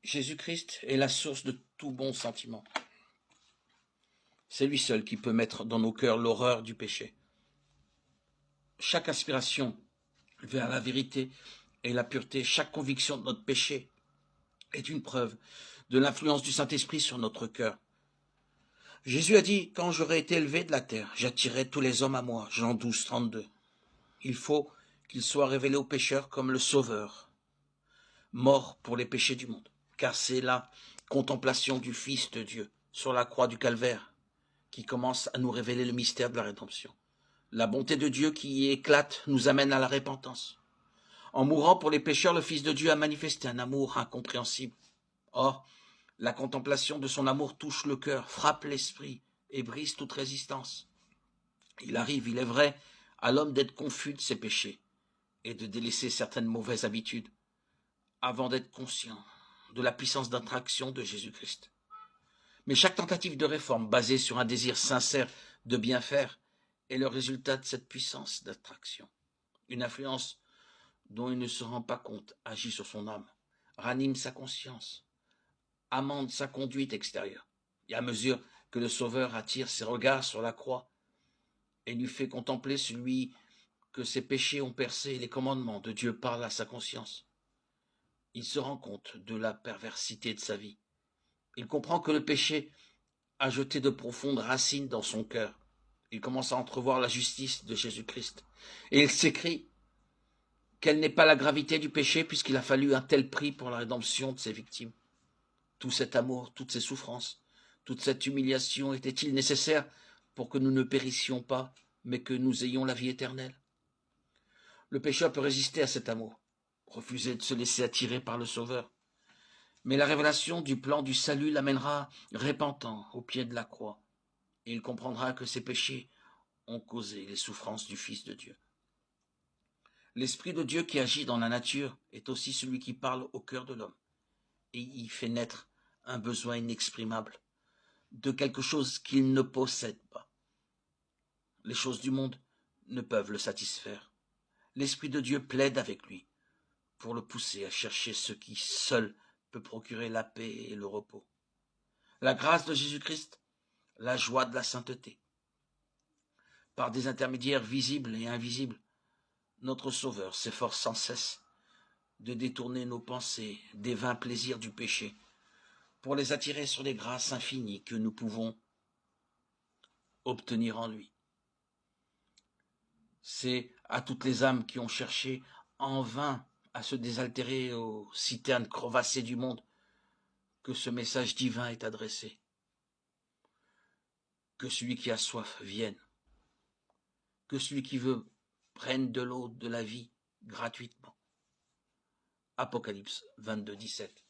Jésus-Christ est la source de tout bon sentiment. C'est lui seul qui peut mettre dans nos cœurs l'horreur du péché. Chaque aspiration vers la vérité et la pureté, chaque conviction de notre péché est une preuve de l'influence du Saint-Esprit sur notre cœur. Jésus a dit, quand j'aurai été élevé de la terre, j'attirerai tous les hommes à moi. Jean 12, 32. Il faut qu'il soit révélé aux pécheurs comme le Sauveur, mort pour les péchés du monde. Car c'est la contemplation du Fils de Dieu sur la croix du Calvaire qui commence à nous révéler le mystère de la rédemption. La bonté de Dieu qui y éclate nous amène à la repentance. En mourant pour les pécheurs, le Fils de Dieu a manifesté un amour incompréhensible. Or, la contemplation de son amour touche le cœur, frappe l'esprit et brise toute résistance. Il arrive, il est vrai, à l'homme d'être confus de ses péchés et de délaisser certaines mauvaises habitudes avant d'être conscient de la puissance d'attraction de Jésus-Christ. Mais chaque tentative de réforme basée sur un désir sincère de bien faire est le résultat de cette puissance d'attraction. Une influence dont il ne se rend pas compte agit sur son âme, ranime sa conscience, amende sa conduite extérieure. Et à mesure que le Sauveur attire ses regards sur la croix et lui fait contempler celui que ses péchés ont percé, les commandements de Dieu parlent à sa conscience. Il se rend compte de la perversité de sa vie. Il comprend que le péché a jeté de profondes racines dans son cœur. Il commence à entrevoir la justice de Jésus-Christ. Et il s'écrie quelle n'est pas la gravité du péché puisqu'il a fallu un tel prix pour la rédemption de ses victimes. Tout cet amour, toutes ces souffrances, toute cette humiliation était-il nécessaire pour que nous ne périssions pas, mais que nous ayons la vie éternelle? Le pécheur peut résister à cet amour, refuser de se laisser attirer par le Sauveur. Mais la révélation du plan du salut l'amènera repentant au pied de la croix, et il comprendra que ses péchés ont causé les souffrances du Fils de Dieu. L'Esprit de Dieu qui agit dans la nature est aussi celui qui parle au cœur de l'homme, et y fait naître un besoin inexprimable de quelque chose qu'il ne possède pas. Les choses du monde ne peuvent le satisfaire. L'Esprit de Dieu plaide avec lui pour le pousser à chercher ce qui seul peut procurer la paix et le repos. La grâce de Jésus-Christ, la joie de la sainteté. Par des intermédiaires visibles et invisibles, notre Sauveur s'efforce sans cesse de détourner nos pensées des vains plaisirs du péché pour les attirer sur les grâces infinies que nous pouvons obtenir en lui. C'est à toutes les âmes qui ont cherché en vain à se désaltérer aux citernes crevassées du monde que ce message divin est adressé. Que celui qui a soif vienne. Que celui qui veut prenne de l'eau de la vie gratuitement. Apocalypse 22, 17.